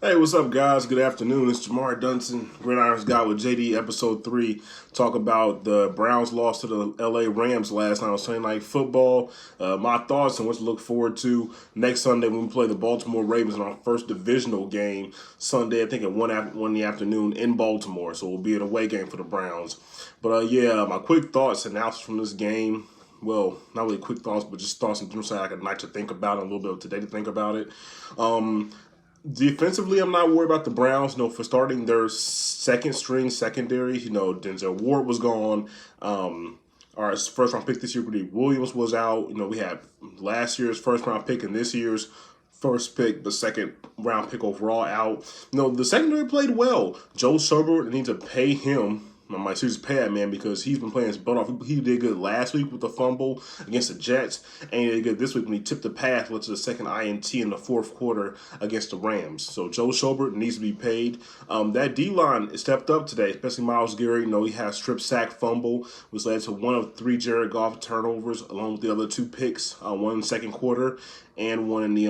Hey, what's up, guys? Good afternoon. It's Jamar Dunson, Gridiron's Guy with JD, episode 3. Talk about the Browns loss to the LA Rams last night on Sunday Night Football. My thoughts and what to look forward to next Sunday when we play the Baltimore Ravens in our first divisional game Sunday, I think at 1 in the afternoon in Baltimore. So it will be an away game for the Browns. But yeah, my quick thoughts and announcements from this game. Well, not really quick thoughts, but just thoughts in terms of like a night to think about and a little bit of today to think about it. Defensively, I'm not worried about the Browns. For starting their second string secondary, Denzel Ward was gone. Our first round pick this year, Freddie Williams, was out. We had last year's first round pick and this year's first pick, the second round pick overall out. The secondary played well. Joe Sherbert, they need to pay him. I might seriously pay that man because he's been playing his butt off. He did good last week with the fumble against the Jets, and he did good this week when he tipped the pass, led to the second INT in the fourth quarter against the Rams. So Joe Schobert needs to be paid. That D-line stepped up today, especially Myles Garrett. He had strip sack fumble, which led to one of 3 Jared Goff turnovers, along with the other 2 picks, one in the second quarter and one in the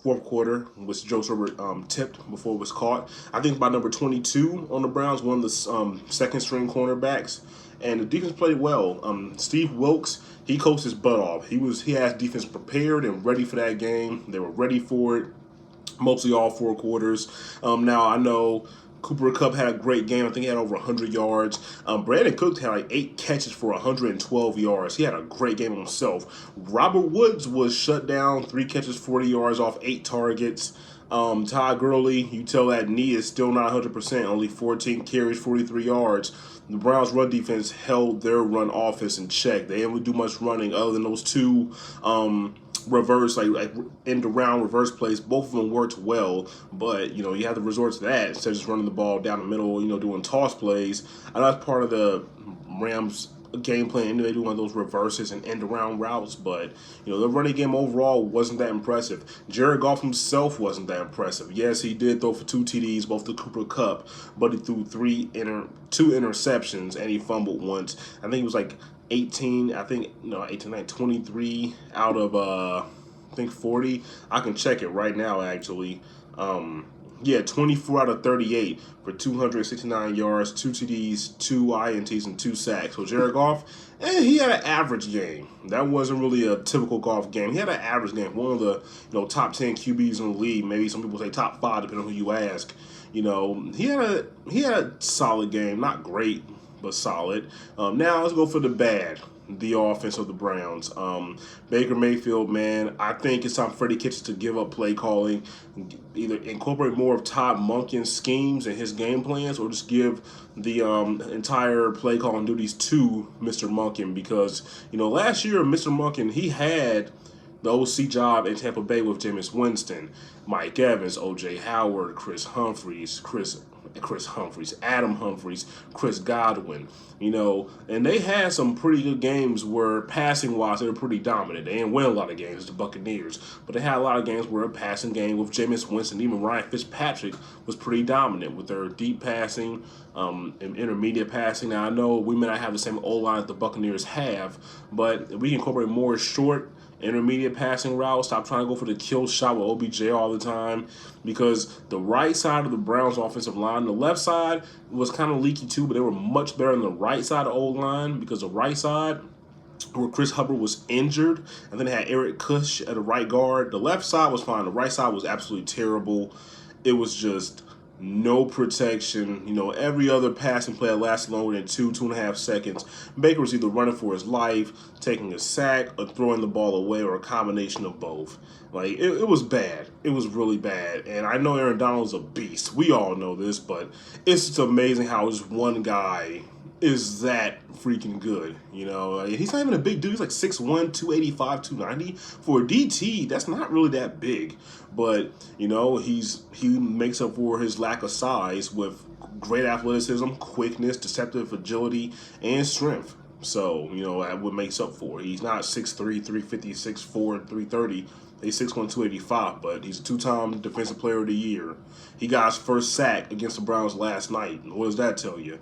fourth quarter, which Joe Sherbert tipped before it was caught. I think by number 22 on the Browns, one of the second string cornerbacks, and the defense played well. Steve Wilkes, he coached his butt off. He had defense prepared and ready for that game. They were ready for it, mostly all 4 quarters. Now I know Cooper Kupp had a great game. I think he had over 100 yards. Brandon Cooks had like 8 catches for 112 yards. He had a great game himself. Robert Woods was shut down, 3 catches, 40 yards off 8 targets. Todd Gurley, you tell that knee is still not 100%, only 14 carries, 43 yards. The Browns' run defense held their run offense in check. They didn't do much running other than those 2 reverse, like end around reverse plays. Both of them worked well, but you have to resort to that instead of just running the ball down the middle, doing toss plays. I know that's part of the Rams game plan. They do one of those reverses and end around routes, but the running game overall wasn't that impressive. Jared Goff himself wasn't that impressive. Yes, he did throw for 2 TDs, both to Cooper Kupp, but he threw 2 interceptions and he fumbled once. I think it was like 18, 23 out of I think 40. I can check it right now actually. 24 out of 38 for 269 yards, 2 TDs, 2 INTs, and 2 sacks. So Jared Goff, he had an average game. That wasn't really a typical Goff game. He had an average game. One of the top 10 QBs in the league. Maybe some people say top 5, depending on who you ask. He had a solid game. Not great, but solid. Now let's go for the bad. The offense of the Browns. Baker Mayfield, man, I think it's time for Freddie to give up play calling, either incorporate more of Todd Monken's schemes and his game plans, or just give the entire play calling duties to Mr. Monken, because last year Mr. Monken, he had the OC job in Tampa Bay with Jameis Winston, Mike Evans, O.J. Howard, Adam Humphries, Chris Godwin, and they had some pretty good games where passing-wise they were pretty dominant. They didn't win a lot of games, the Buccaneers, but they had a lot of games where a passing game with Jameis Winston, even Ryan Fitzpatrick, was pretty dominant with their deep passing and intermediate passing. Now, I know we may not have the same O-line that the Buccaneers have, but we can incorporate more short, intermediate passing routes. Stop trying to go for the kill shot with OBJ all the time, because the right side of the Browns offensive line, the left side was kind of leaky too, but they were much better than the right side of O-line, because the right side, where Chris Hubbard was injured, and then they had Eric Kush at the right guard. The left side was fine. The right side was absolutely terrible. It was just no protection. Every other passing play lasted longer than 2.5 seconds. Baker was either running for his life, taking a sack, or throwing the ball away, or a combination of both. It was bad. It was really bad. And I know Aaron Donald's a beast. We all know this, but it's just amazing how just one guy is that freaking good. He's not even a big dude. He's like 6'1", 285, 290. For a DT, that's not really that big. But, he makes up for his lack of size with great athleticism, quickness, deceptive agility, and strength. So, that what makes up for it. He's not 6'3", 350, 6'4", 330. He's 6'1", 285, but he's a 2-time Defensive Player of the Year. He got his first sack against the Browns last night. What does that tell you?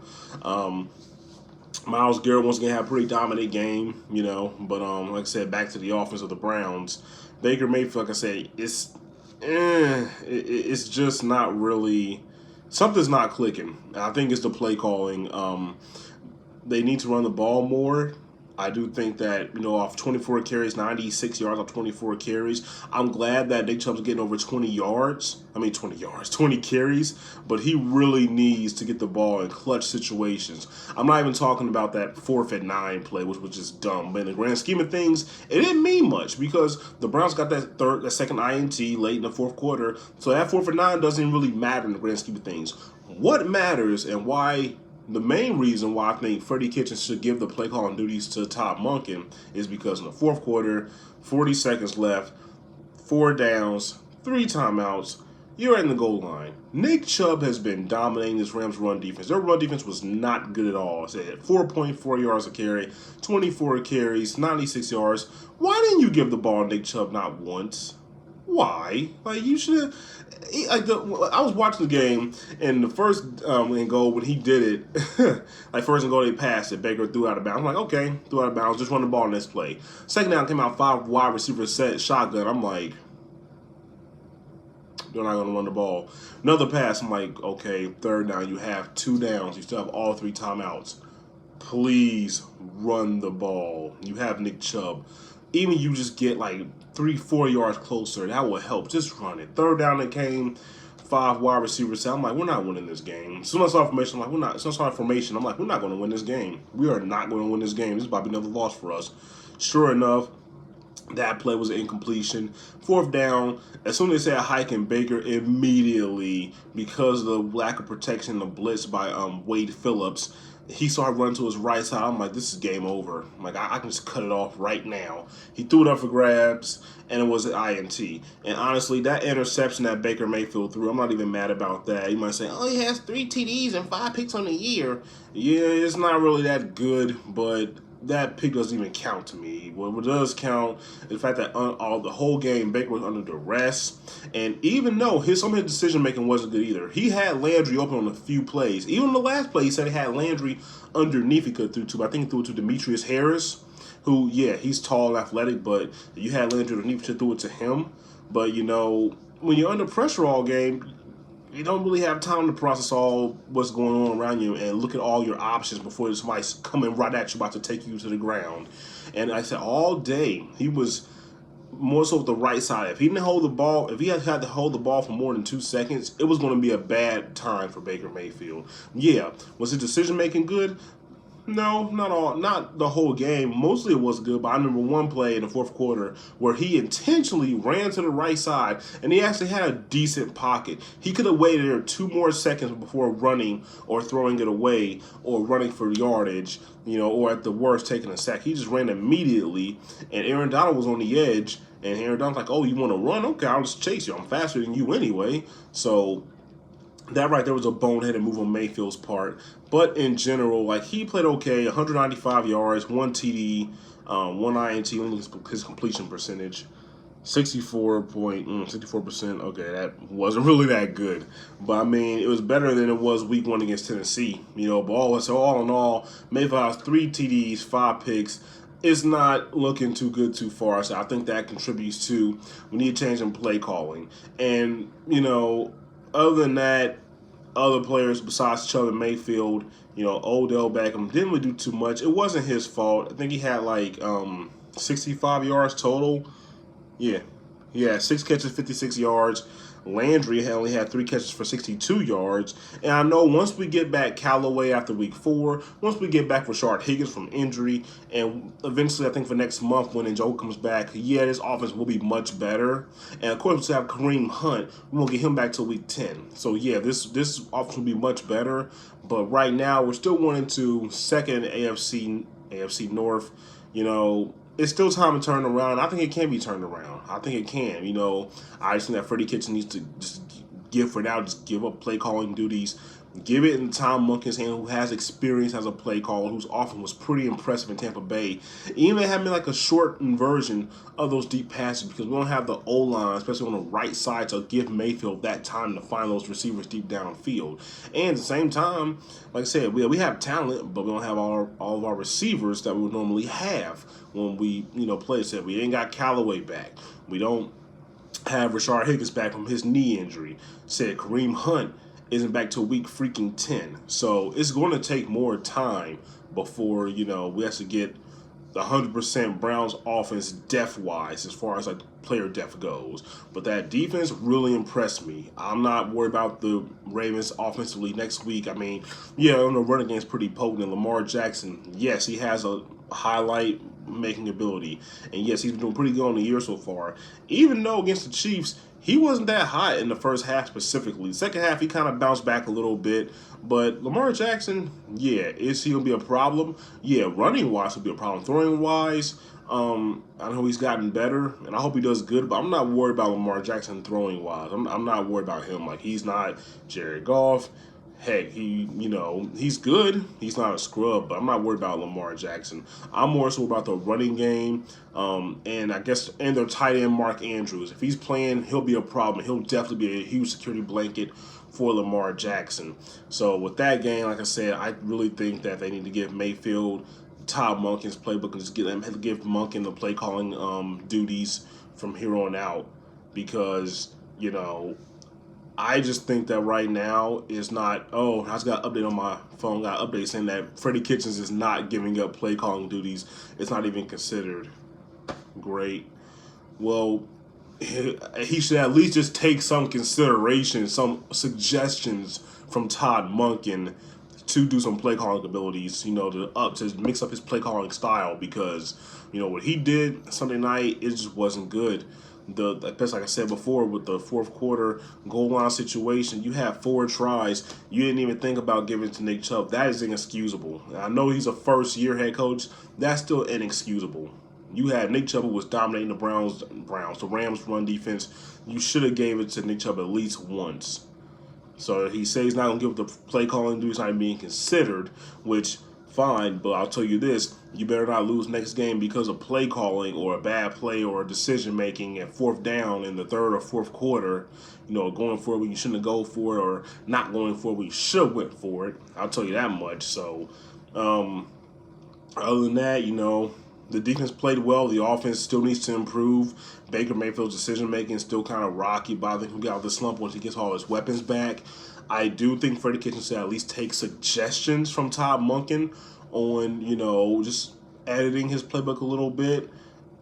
Myles Garrett once again had a pretty dominant game, but like I said, back to the offense of the Browns. Baker Mayfield, like I said, it's just not really. Something's not clicking. I think it's the play calling. They need to run the ball more. I do think that, off 24 carries, 96 yards off 24 carries. I'm glad that Nick Chubb's getting over 20 yards. 20 yards, 20 carries. But he really needs to get the ball in clutch situations. I'm not even talking about that 4th and 9 play, which was just dumb. But in the grand scheme of things, it didn't mean much because the Browns got that second INT late in the fourth quarter. So that 4th and 9 doesn't really matter in the grand scheme of things. What matters and why the main reason why I think Freddie Kitchens should give the play calling duties to Todd Monken is because in the fourth quarter, 40 seconds left, 4 downs, 3 timeouts, you're in the goal line. Nick Chubb has been dominating this Rams run defense. Their run defense was not good at all. They had 4.4 yards a carry, 24 carries, 96 yards. Why didn't you give the ball to Nick Chubb not once? Why? You should. I was watching the game, and the first and goal when he did it, first and goal they passed it. Baker threw out of bounds. I'm like, okay, threw out of bounds. Just run the ball in this play. Second down came out 5 wide receivers set shotgun. I'm like, they're not gonna run the ball. Another pass. I'm like, okay, third down. You have 2 downs. You still have all 3 timeouts. Please run the ball. You have Nick Chubb. Even you just get 3-4 yards closer, that will help. Just run it. Third down it came, 5 wide receivers. I'm like, we're not winning this game. As soon as I saw formation, I'm like, we're not. As soon as I saw formation, I'm like, we're not going to win this game. We are not going to win this game. This is about to be another loss for us. Sure enough, that play was an incompletion. 4th down, as soon as they said Hike and Baker, immediately, because of the lack of protection, the blitz by Wade Phillips, he started running to his right side. I'm like, this is game over. I'm like, I can just cut it off right now. He threw it up for grabs, and it was an INT. And honestly, that interception that Baker Mayfield threw, I'm not even mad about that. You might say, oh, he has 3 TDs and 5 picks on the year. Yeah, it's not really that good, but that pick doesn't even count to me. What does count is the fact that the whole game Baker was under duress, and even though some of his decision making wasn't good either, he had Landry open on a few plays. Even the last play, he said he had Landry underneath. He could throw to. I think he threw it to Demetrius Harris, who he's tall and athletic, but you had Landry underneath to throw it to him. But when you're under pressure all game, you don't really have time to process all what's going on around you and look at all your options before somebody's coming right at you about to take you to the ground. And I said all day he was more so with the right side. If he didn't hold the ball, if he had to hold the ball for more than 2 seconds, it was going to be a bad time for Baker Mayfield. Yeah, was his decision making good? No, not the whole game. Mostly it was good, but I remember one play in the fourth quarter where he intentionally ran to the right side, and he actually had a decent pocket. He could have waited there 2 more seconds before running or throwing it away or running for yardage, or at the worst taking a sack. He just ran immediately, and Aaron Donald was on the edge, and Aaron Donald's like, oh, you want to run? Okay, I'll just chase you. I'm faster than you anyway. So that right there was a boneheaded move on Mayfield's part. But in general, he played okay, 195 yards, 1 TD, 1 INT, his completion percentage, 64%. Okay, that wasn't really that good. But, it was better than it was week 1 against Tennessee. But all in all, Mayfield has 3 TDs, 5 picks. It's not looking too good too far. So I think that contributes to we need to change in play calling. And, other than that, other players besides Chubb and Mayfield, Odell Beckham didn't really do too much. It wasn't his fault. I think he had 65 yards total. Yeah. He had 6 catches, 56 yards. Landry only had 3 catches for 62 yards. And I know once we get back Callaway after week 4, once we get back Rashard Higgins from injury, and eventually I think for next month when Njoku comes back, this offense will be much better. And of course, we have Kareem Hunt. We won't get him back till week 10. So this offense will be much better. But right now, we're still going into second AFC North. It's still time to turn around. I think it can be turned around. I think it can. I just think that Freddie Kitchens needs to just give up play calling duties. Give it in Tom Monken's hand, who has experience as a play caller, whose offense was pretty impressive in Tampa Bay. Even having a shortened version of those deep passes because we don't have the O-line, especially on the right side, to give Mayfield that time to find those receivers deep downfield. And at the same time, like I said, we have talent, but we don't have all of our receivers that we would normally have when we play. We ain't got Callaway back. We don't have Rashard Higgins back from his knee injury. Said Kareem Hunt isn't back till week freaking 10. So it's going to take more time before, we have to get the 100% Browns offense depth-wise as far as like player depth goes. But that defense really impressed me. I'm not worried about the Ravens offensively next week. I mean, yeah, the running game is pretty potent. And Lamar Jackson, yes, he has a highlight making ability. And yes, he's been doing pretty good on the year so far. Even though against the Chiefs, he wasn't that hot in the first half specifically. Second half, he kind of bounced back a little bit. But Lamar Jackson, yeah, is he going to be a problem? Yeah, running-wise will be a problem. Throwing-wise, I know he's gotten better, and I hope he does good, but I'm not worried about Lamar Jackson throwing-wise. I'm not worried about him. Like, he's not Jared Goff. Heck, he's good. He's not a scrub, but I'm not worried about Lamar Jackson. I'm more so about the running game, and their tight end Mark Andrews. If he's playing, he'll be a problem. He'll definitely be a huge security blanket for Lamar Jackson. So with that game, like I said, I really think that they need to give Mayfield Todd Monken's playbook and just give Monken the play calling duties from here on out, because I just think that right now is not. Oh, I just got an update on my phone. Got an update saying that Freddie Kitchens is not giving up play calling duties. It's not even considered. Great. Well, he should at least just take some consideration, some suggestions from Todd Monken to do some play calling abilities, to mix up his play calling style, because what he did Sunday night, it just wasn't good. Like I said before, with the fourth quarter goal line situation, you had 4 tries. You didn't even think about giving it to Nick Chubb. That is inexcusable. I know he's a first-year head coach. That's still inexcusable. You had Nick Chubb, who was dominating the Rams run defense. You should have gave it to Nick Chubb at least once. So he says he's not going to give the play calling duties not being considered, which, fine, but I'll tell you this, you better not lose next game because of play calling or a bad play or decision making at fourth down in the third or fourth quarter, going for it when you shouldn't have gone for it, or not going for it when you should have went for it. I'll tell you that much. So, other than that, the defense played well. The offense still needs to improve. Baker Mayfield's decision-making is still kind of rocky, but I think he'll get out of the slump once he gets all his weapons back. I do think Freddie Kitchens should at least take suggestions from Todd Monken on, just editing his playbook a little bit.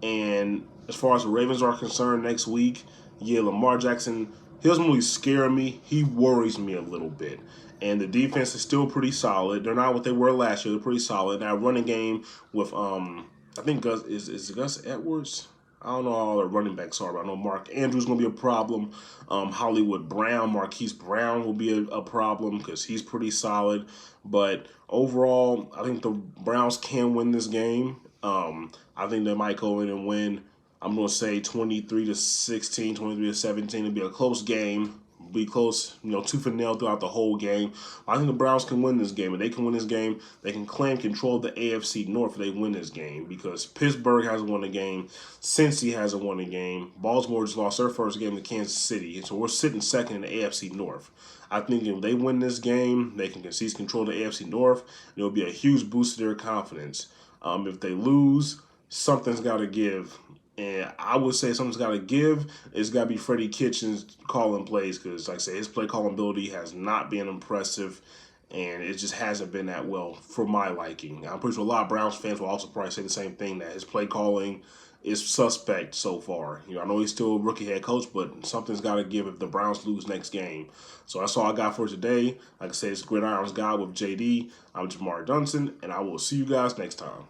And as far as the Ravens are concerned next week, yeah, Lamar Jackson, he doesn't really scare me. He worries me a little bit. And the defense is still pretty solid. They're not what they were last year. They're pretty solid. Now, running game with, I think Gus is Gus Edwards. I don't know how all the running backs are, but I know Mark Andrews going to be a problem. Hollywood Brown, Marquise Brown will be a problem because he's pretty solid. But overall, I think the Browns can win this game. I think they might go in and win. I'm going to say 23-16, 23-17. It'll be a close game. Be close, tooth and nail throughout the whole game. I think the Browns can win this game. If they can win this game, they can claim control of the AFC North if they win this game, because Pittsburgh hasn't won a game. Cincy hasn't won a game. Baltimore just lost their first game to Kansas City. So we're sitting second in the AFC North. I think if they win this game, they can seize control of the AFC North. And it'll be a huge boost to their confidence. If they lose, something's got to give. And I would say something's got to give. It's got to be Freddie Kitchens calling plays, because, like I say, his play calling ability has not been impressive, and it just hasn't been that well for my liking. I'm pretty sure a lot of Browns fans will also probably say the same thing, that his play calling is suspect so far. I know he's still a rookie head coach, but something's got to give if the Browns lose next game. So that's all I got for today. Like I said, it's Gridiron's Guy with JD. I'm Jamar Dunson, and I will see you guys next time.